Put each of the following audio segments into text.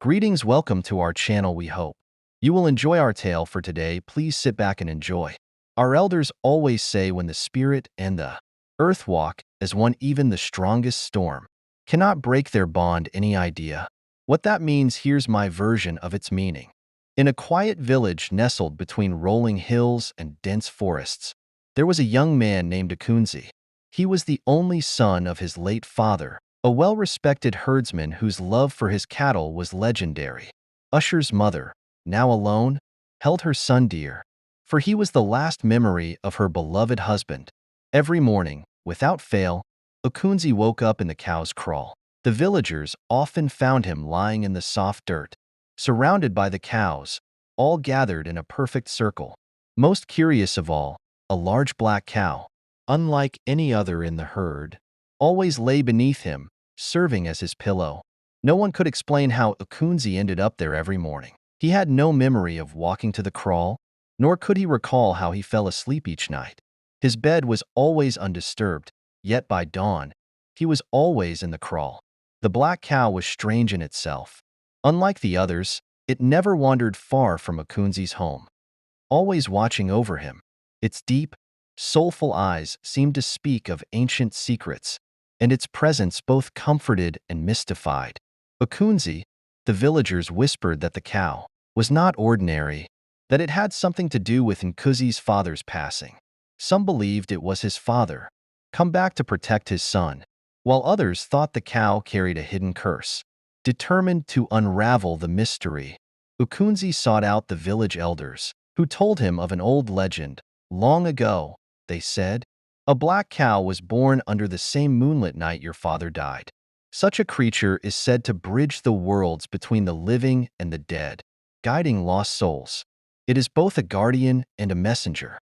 Greetings, welcome to our channel. We hope you will enjoy our tale for today. Please sit back and enjoy. Our elders always say when the spirit and the earth walk as one, even the strongest storm cannot break their bond. Any idea what that means? Here's my version of its meaning. In a quiet village nestled between rolling hills and dense forests, there was a young man named Akunzi. He was the only son of his late father, a well-respected herdsman whose love for his cattle was legendary. Usher's mother, now alone, held her son dear, for he was the last memory of her beloved husband. Every morning, without fail, Okunzi woke up in the cow's kraal. The villagers often found him lying in the soft dirt, surrounded by the cows, all gathered in a perfect circle. Most curious of all, a large black cow, unlike any other in the herd, always lay beneath him, serving as his pillow. No one could explain how Okunzi ended up there every morning. He had no memory of walking to the kraal, nor could he recall how he fell asleep each night. His bed was always undisturbed, yet by dawn, he was always in the kraal. The black cow was strange in itself. Unlike the others, it never wandered far from Okunzi's home, always watching over him. Its deep, soulful eyes seemed to speak of ancient secrets, and its presence both comforted and mystified. Okunzi, the villagers whispered that the cow was not ordinary, that it had something to do with Nkuzi's father's passing. Some believed it was his father, come back to protect his son, while others thought the cow carried a hidden curse. Determined to unravel the mystery, Okunzi sought out the village elders, who told him of an old legend. Long ago, they said, a black cow was born under the same moonlit night your father died. Such a creature is said to bridge the worlds between the living and the dead, guiding lost souls. It is both a guardian and a messenger.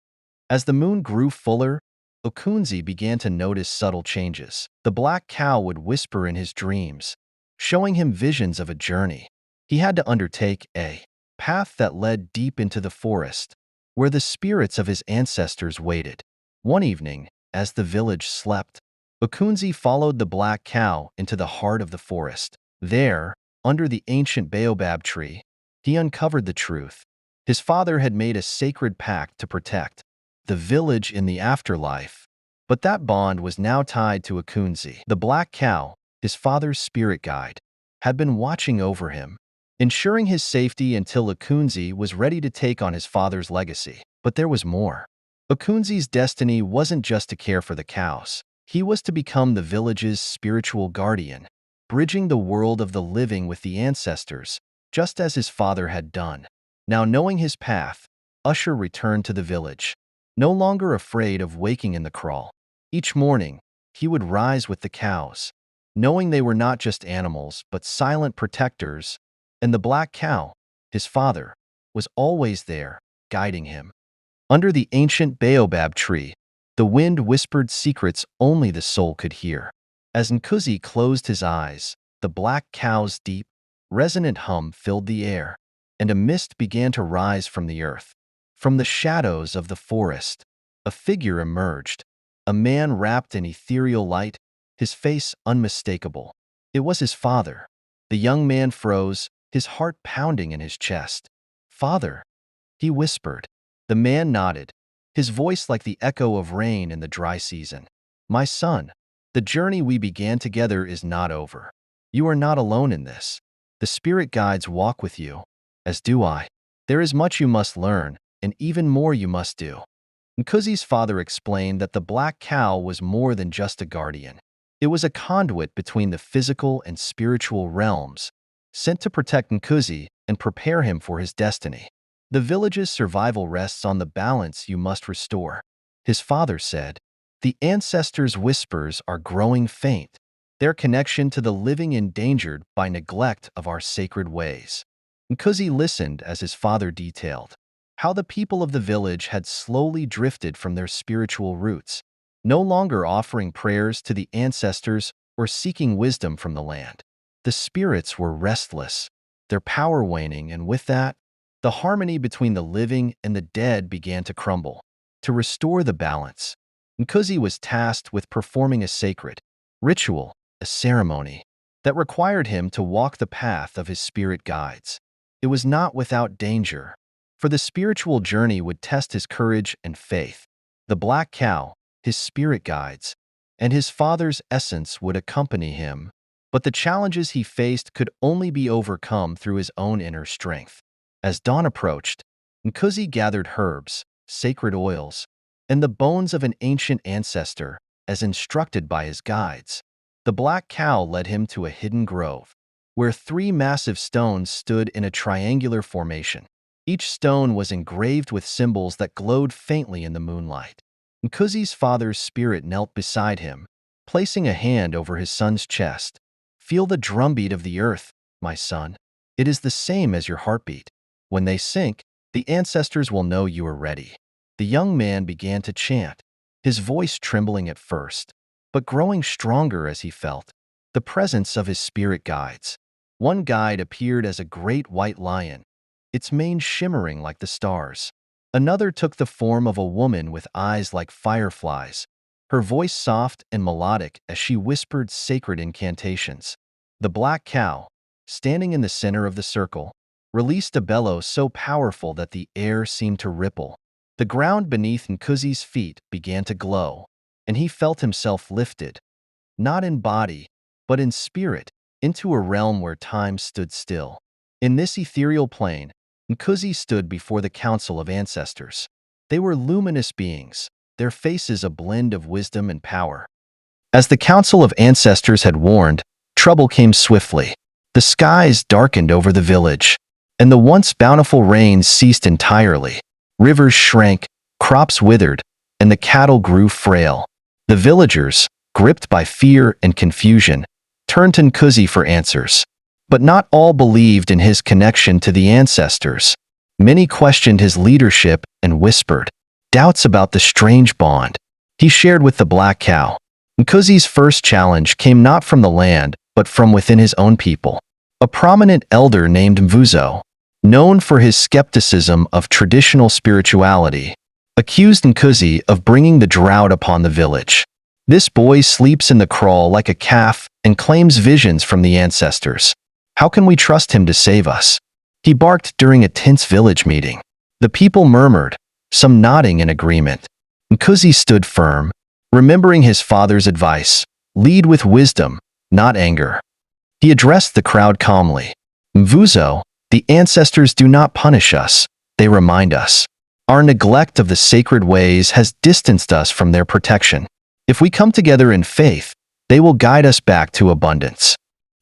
As the moon grew fuller, Okunzi began to notice subtle changes. The black cow would whisper in his dreams, showing him visions of a journey he had to undertake, a path that led deep into the forest, where the spirits of his ancestors waited. One evening, as the village slept, Okunzi followed the black cow into the heart of the forest. There, under the ancient baobab tree, he uncovered the truth. His father had made a sacred pact to protect the village in the afterlife, but that bond was now tied to Okunzi. The black cow, his father's spirit guide, had been watching over him, ensuring his safety until Okunzi was ready to take on his father's legacy. But there was more. Okunzi's destiny wasn't just to care for the cows. He was to become the village's spiritual guardian, bridging the world of the living with the ancestors, just as his father had done. Now knowing his path, Usher returned to the village, no longer afraid of waking in the kraal. Each morning, he would rise with the cows, knowing they were not just animals but silent protectors, and the black cow, his father, was always there, guiding him. Under the ancient baobab tree, the wind whispered secrets only the soul could hear. As Nkuzi closed his eyes, the black cow's deep, resonant hum filled the air, and a mist began to rise from the earth. From the shadows of the forest, a figure emerged, a man wrapped in ethereal light, his face unmistakable. It was his father. The young man froze, his heart pounding in his chest. "Father," he whispered. The man nodded, his voice like the echo of rain in the dry season. "My son, the journey we began together is not over. You are not alone in this. The spirit guides walk with you, as do I. There is much you must learn, and even more you must do." Nkuzi's father explained that the black cow was more than just a guardian. It was a conduit between the physical and spiritual realms, sent to protect Nkuzi and prepare him for his destiny. "The village's survival rests on the balance you must restore," his father said. "The ancestors' whispers are growing faint, their connection to the living endangered by neglect of our sacred ways." Nkuzi listened as his father detailed how the people of the village had slowly drifted from their spiritual roots, no longer offering prayers to the ancestors or seeking wisdom from the land. The spirits were restless, their power waning, and with that, the harmony between the living and the dead began to crumble. To restore the balance, Nkuzi was tasked with performing a sacred ritual, a ceremony that required him to walk the path of his spirit guides. It was not without danger, for the spiritual journey would test his courage and faith. The black cow, his spirit guides, and his father's essence would accompany him, but the challenges he faced could only be overcome through his own inner strength. As dawn approached, Nkuzi gathered herbs, sacred oils, and the bones of an ancient ancestor, as instructed by his guides. The black cow led him to a hidden grove, where 3 massive stones stood in a triangular formation. Each stone was engraved with symbols that glowed faintly in the moonlight. Nkuzi's father's spirit knelt beside him, placing a hand over his son's chest. "Feel the drumbeat of the earth, my son. It is the same as your heartbeat. When they sync, the ancestors will know you are ready." The young man began to chant, his voice trembling at first, but growing stronger as he felt the presence of his spirit guides. One guide appeared as a great white lion, its mane shimmering like the stars. Another took the form of a woman with eyes like fireflies, her voice soft and melodic as she whispered sacred incantations. The black cow, standing in the center of the circle, released a bellow so powerful that the air seemed to ripple. The ground beneath Nkuzi's feet began to glow, and he felt himself lifted, not in body, but in spirit, into a realm where time stood still. In this ethereal plane, Nkuzi stood before the council of ancestors. They were luminous beings, their faces a blend of wisdom and power. As the council of ancestors had warned, trouble came swiftly. The skies darkened over the village, and the once bountiful rains ceased entirely. Rivers shrank, crops withered, and the cattle grew frail. The villagers, gripped by fear and confusion, turned to Nkuzi for answers. But not all believed in his connection to the ancestors. Many questioned his leadership and whispered doubts about the strange bond he shared with the black cow. Nkuzi's first challenge came not from the land, but from within his own people. A prominent elder named Mvuzo, known for his skepticism of traditional spirituality, accused Nkuzi of bringing the drought upon the village. "This boy sleeps in the kraal like a calf and claims visions from the ancestors. How can we trust him to save us?" He barked during a tense village meeting. The people murmured, some nodding in agreement. Nkuzi stood firm, remembering his father's advice, "Lead with wisdom, not anger." He addressed the crowd calmly. "Mvuzo, the ancestors do not punish us, they remind us. Our neglect of the sacred ways has distanced us from their protection. If we come together in faith, they will guide us back to abundance."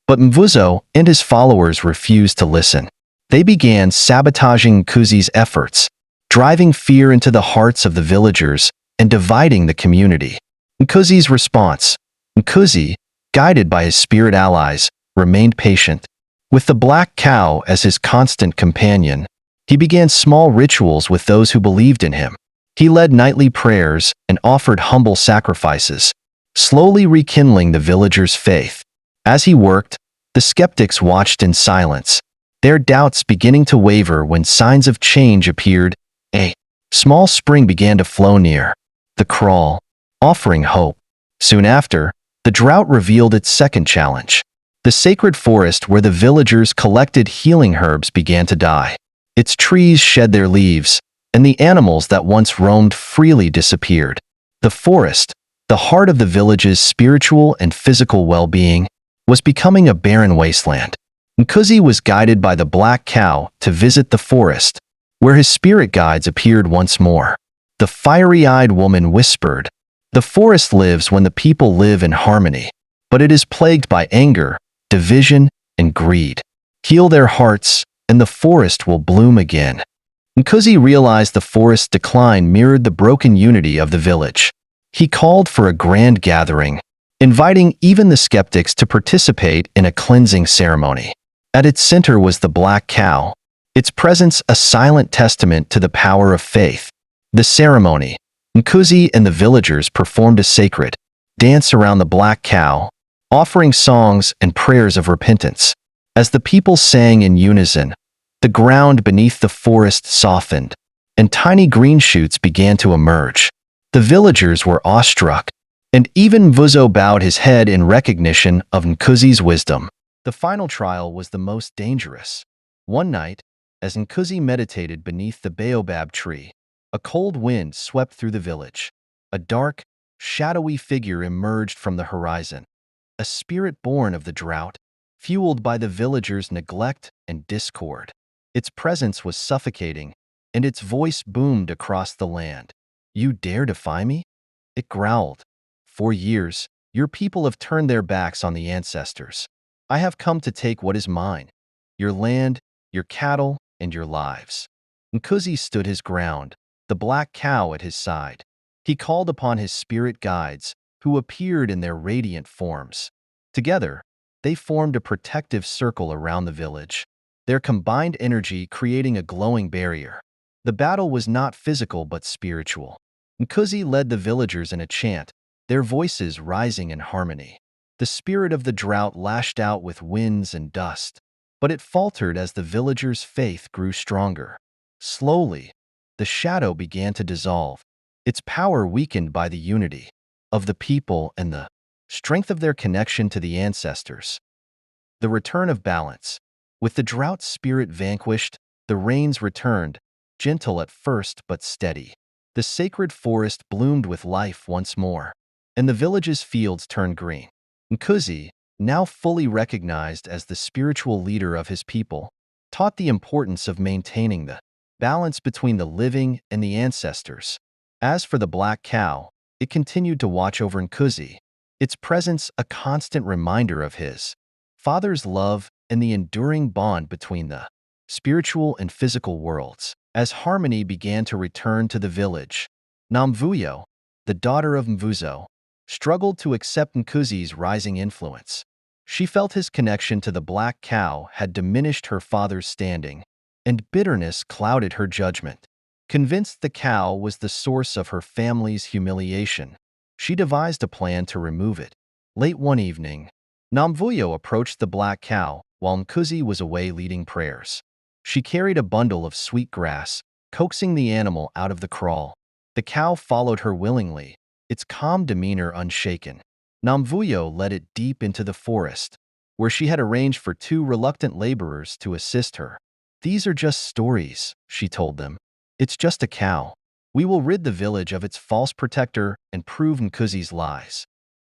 But Mvuzo and his followers refused to listen. They began sabotaging Nkuzi's efforts, driving fear into the hearts of the villagers and dividing the community. Nkuzi's response: Nkuzi, guided by his spirit allies, remained patient. With the black cow as his constant companion, he began small rituals with those who believed in him. He led nightly prayers and offered humble sacrifices, slowly rekindling the villagers' faith. As he worked, the skeptics watched in silence, their doubts beginning to waver when signs of change appeared. A small spring began to flow near the kraal, offering hope. Soon after, the drought revealed its second challenge. The sacred forest where the villagers collected healing herbs began to die. Its trees shed their leaves, and the animals that once roamed freely disappeared. The forest, the heart of the village's spiritual and physical well-being, was becoming a barren wasteland. Nkuzi was guided by the black cow to visit the forest, where his spirit guides appeared once more. The fiery-eyed woman whispered, "The forest lives when the people live in harmony, but it is plagued by anger, division, and greed. Heal their hearts, and the forest will bloom again." Nkuzi realized the forest's decline mirrored the broken unity of the village. He called for a grand gathering, inviting even the skeptics to participate in a cleansing ceremony. At its center was the black cow, its presence a silent testament to the power of faith. The ceremony, Nkuzi and the villagers performed a sacred dance around the black cow, offering songs and prayers of repentance. As the people sang in unison, the ground beneath the forest softened, and tiny green shoots began to emerge. The villagers were awestruck, And even Vuzo bowed his head in recognition of Nkuzi's wisdom. The final trial was the most dangerous. One night, as Nkuzi meditated beneath the baobab tree, a cold wind swept through the village. A dark, shadowy figure emerged from the horizon, a spirit born of the drought, fueled by the villagers' neglect and discord. Its presence was suffocating, and its voice boomed across the land. "You dare defy me?" It growled. "For years, your people have turned their backs on the ancestors. I have come to take what is mine: your land, your cattle, and your lives." Nkuzi stood his ground, the black cow at his side. He called upon his spirit guides, who appeared in their radiant forms. Together, they formed a protective circle around the village, their combined energy creating a glowing barrier. The battle was not physical but spiritual. Nkuzi led the villagers in a chant, their voices rising in harmony. The spirit of the drought lashed out with winds and dust, but it faltered as the villagers' faith grew stronger. Slowly, the shadow began to dissolve, its power weakened by the unity of the people and the strength of their connection to the ancestors. The return of balance. With the drought spirit vanquished, the rains returned, gentle at first but steady. The sacred forest bloomed with life once more, and the village's fields turned green. Nkuzi, now fully recognized as the spiritual leader of his people, taught the importance of maintaining the balance between the living and the ancestors. As for the black cow, it continued to watch over Nkuzi, its presence a constant reminder of his father's love and the enduring bond between the spiritual and physical worlds. As harmony began to return to the village, Namvuyo, the daughter of Mvuzo, struggled to accept Nkuzi's rising influence. She felt his connection to the black cow had diminished her father's standing, and bitterness clouded her judgment. Convinced the cow was the source of her family's humiliation, she devised a plan to remove it. Late one evening, Namvuyo approached the black cow while Nkuzi was away leading prayers. She carried a bundle of sweet grass, coaxing the animal out of the kraal. The cow followed her willingly, its calm demeanor unshaken. Namvuyo led it deep into the forest, where she had arranged for two reluctant laborers to assist her. "These are just stories," she told them. "It's just a cow. We will rid the village of its false protector and prove Nkuzi's lies."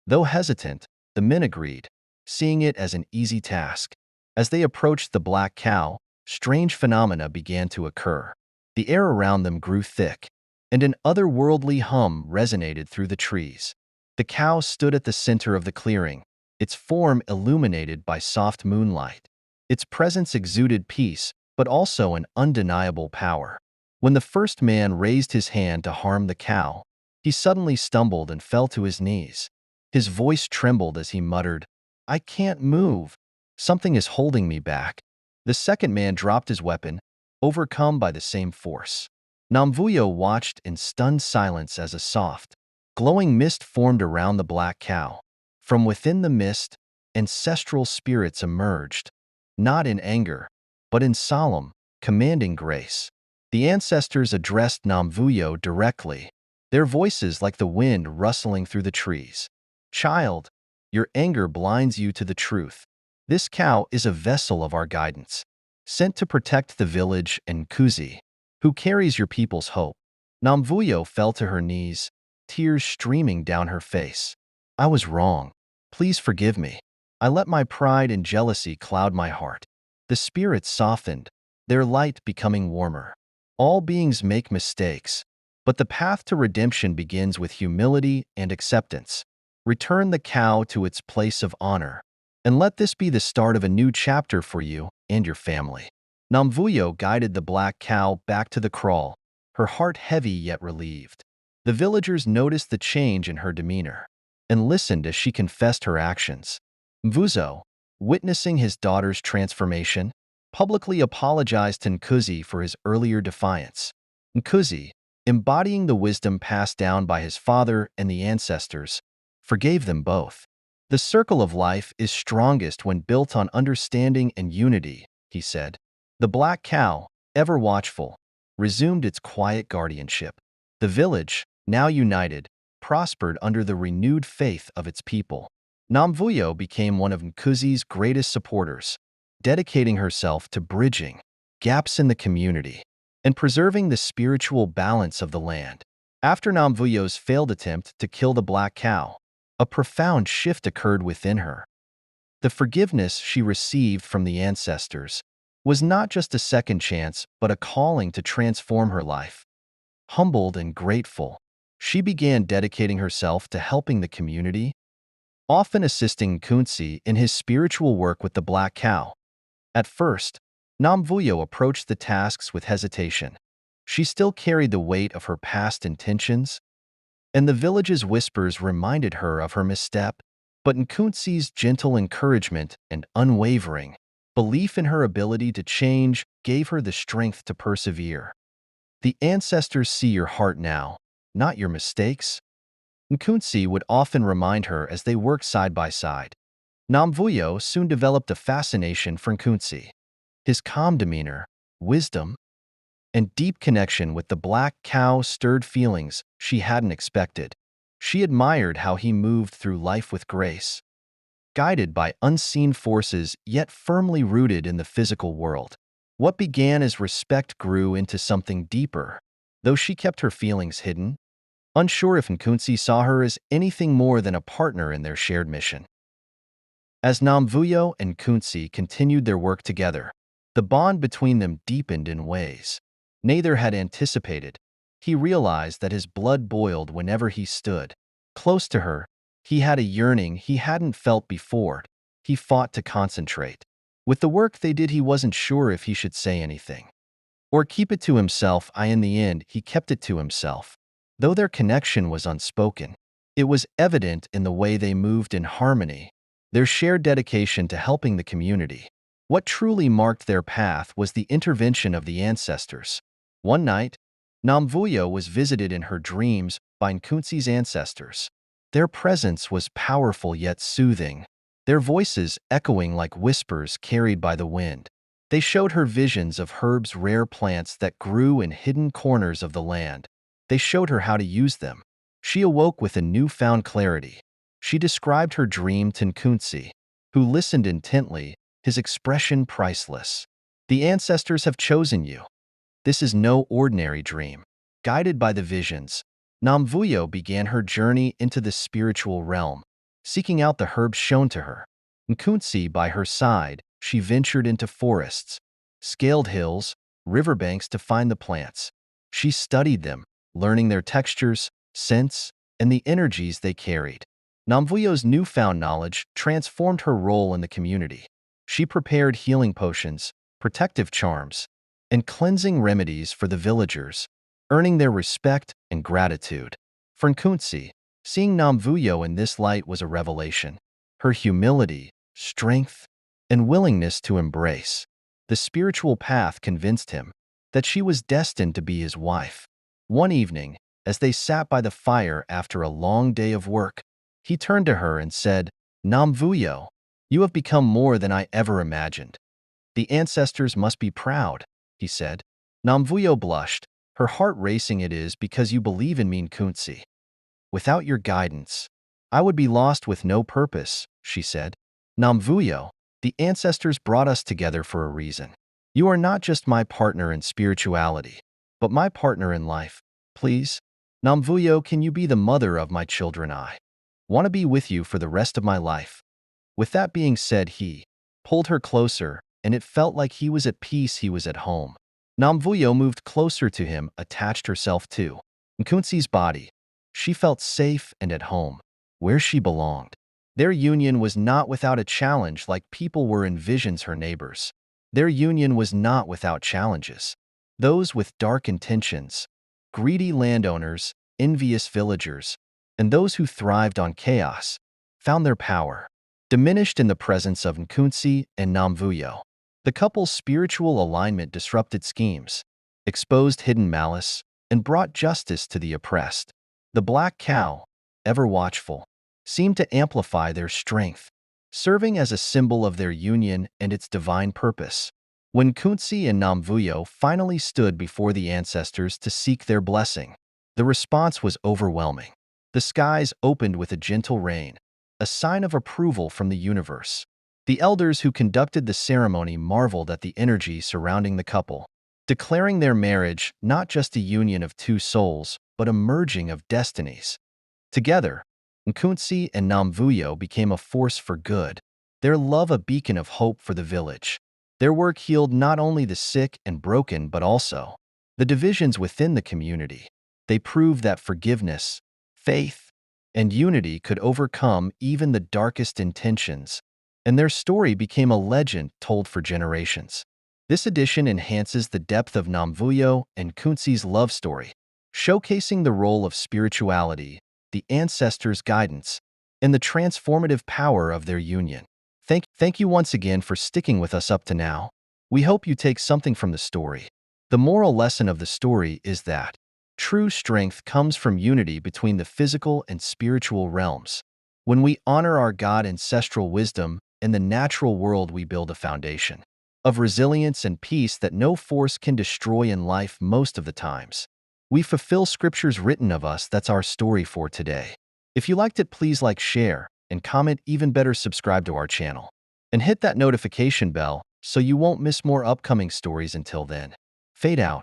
Though hesitant, the men agreed, seeing it as an easy task. As they approached the black cow, strange phenomena began to occur. The air around them grew thick, and an otherworldly hum resonated through the trees. The cow stood at the center of the clearing, its form illuminated by soft moonlight. Its presence exuded peace, but also an undeniable power. When the first man raised his hand to harm the cow, he suddenly stumbled and fell to his knees. His voice trembled as he muttered, "I can't move. Something is holding me back." The second man dropped his weapon, overcome by the same force. Namvuyo watched in stunned silence as a soft, glowing mist formed around the black cow. From within the mist, ancestral spirits emerged, not in anger, but in solemn, commanding grace. The ancestors addressed Namvuyo directly, their voices like the wind rustling through the trees. "Child, your anger blinds you to the truth. This cow is a vessel of our guidance, sent to protect the village and Nkuzi, who carries your people's hope." Namvuyo fell to her knees, tears streaming down her face. "I was wrong. Please forgive me. I let my pride and jealousy cloud my heart." The spirits softened, their light becoming warmer. All beings make mistakes, but the path to redemption begins with humility and acceptance. Return the cow to its place of honor, and let this be the start of a new chapter for you and your family. Namvuyo guided the black cow back to the kraal, her heart heavy yet relieved. The villagers noticed the change in her demeanor and listened as she confessed her actions. Mvuzo, witnessing his daughter's transformation, publicly apologized to Nkuzi for his earlier defiance. Nkuzi, embodying the wisdom passed down by his father and the ancestors, forgave them both. "The circle of life is strongest when built on understanding and unity," he said. The black cow, ever watchful, resumed its quiet guardianship. The village, now united, prospered under the renewed faith of its people. Namvuyo became one of Nkuzi's greatest supporters, dedicating herself to bridging gaps in the community and preserving the spiritual balance of the land. After Namvuyo's failed attempt to kill the black cow, a profound shift occurred within her. The forgiveness she received from the ancestors was not just a second chance, but a calling to transform her life. Humbled and grateful, she began dedicating herself to helping the community, often assisting Kunzi in his spiritual work with the black cow. At first, Namvuyo approached the tasks with hesitation. She still carried the weight of her past intentions, and the village's whispers reminded her of her misstep. But Nkunzi's gentle encouragement and unwavering belief in her ability to change gave her the strength to persevere. The ancestors see your heart now, not your mistakes. Nkunzi would often remind her as they worked side by side. Namvuyo soon developed a fascination for Nkunzi. His calm demeanor, wisdom, and deep connection with the black cow stirred feelings she hadn't expected. She admired how he moved through life with grace, guided by unseen forces yet firmly rooted in the physical world. What began as respect grew into something deeper, though she kept her feelings hidden, unsure if Nkunzi saw her as anything more than a partner in their shared mission. As Namvuyo and Nkunzi continued their work together, the bond between them deepened in ways neither had anticipated. He realized that his blood boiled whenever he stood close to her. He had a yearning he hadn't felt before. He fought to concentrate. With the work they did, he wasn't sure if he should say anything or keep it to himself. In the end, he kept it to himself. Though their connection was unspoken, it was evident in the way they moved in harmony, their shared dedication to helping the community. What truly marked their path was the intervention of the ancestors. One night, Namvuyo was visited in her dreams by Nkunzi's ancestors. Their presence was powerful yet soothing, their voices echoing like whispers carried by the wind. They showed her visions of herbs, rare plants that grew in hidden corners of the land. They showed her how to use them. She awoke with a newfound clarity. She described her dream to Nkunzi, who listened intently, his expression priceless. The ancestors have chosen you. This is no ordinary dream. Guided by the visions, Namvuyo began her journey into the spiritual realm, seeking out the herbs shown to her. Nkunzi by her side, she ventured into forests, scaled hills, riverbanks to find the plants. She studied them, learning their textures, scents, and the energies they carried. Namvuyo's newfound knowledge transformed her role in the community. She prepared healing potions, protective charms, and cleansing remedies for the villagers, earning their respect and gratitude. For Nkunzi, seeing Namvuyo in this light was a revelation. Her humility, strength, and willingness to embrace the spiritual path convinced him that she was destined to be his wife. One evening, as they sat by the fire after a long day of work, he turned to her and said, "Namvuyo, you have become more than I ever imagined. The ancestors must be proud," he said. Namvuyo blushed, her heart racing. "It is because you believe in me, Nkunzi. Without your guidance, I would be lost with no purpose," she said. "Namvuyo, the ancestors brought us together for a reason. You are not just my partner in spirituality, but my partner in life. Please, Namvuyo, can you be the mother of my children? I want to be with you for the rest of my life." With that being said, he pulled her closer, and it felt like he was at peace, he was at home. Namvuyo moved closer to him, attached herself to Nkunzi's body. She felt safe and at home, where she belonged. Their union was not without a challenge, like people were in visions her neighbors. Their union was not without challenges. Those with dark intentions, greedy landowners, envious villagers, and those who thrived on chaos, found their power diminished in the presence of Nkunzi and Namvuyo. The couple's spiritual alignment disrupted schemes, exposed hidden malice, and brought justice to the oppressed. The black cow, ever watchful, seemed to amplify their strength, serving as a symbol of their union and its divine purpose. When Nkunzi and Namvuyo finally stood before the ancestors to seek their blessing, the response was overwhelming. The skies opened with a gentle rain, a sign of approval from the universe. The elders who conducted the ceremony marveled at the energy surrounding the couple, declaring their marriage not just a union of two souls, but a merging of destinies. Together, Nkunsi and Namvuyo became a force for good, their love a beacon of hope for the village. Their work healed not only the sick and broken but also the divisions within the community. They proved that forgiveness, faith, and unity could overcome even the darkest intentions, and their story became a legend told for generations. This edition enhances the depth of Namvuyo and Kunsi's love story, showcasing the role of spirituality, the ancestors' guidance, and the transformative power of their union. Thank you once again for sticking with us up to now. We hope you take something from the story. The moral lesson of the story is that true strength comes from unity between the physical and spiritual realms. When we honor our God ancestral wisdom, in the natural world we build a foundation of resilience and peace that no force can destroy in life most of the times. We fulfill scriptures written of us. That's our story for today. If you liked it, please like, share, and comment. Even better, subscribe to our channel. And hit that notification bell so you won't miss more upcoming stories. Until then, fade out.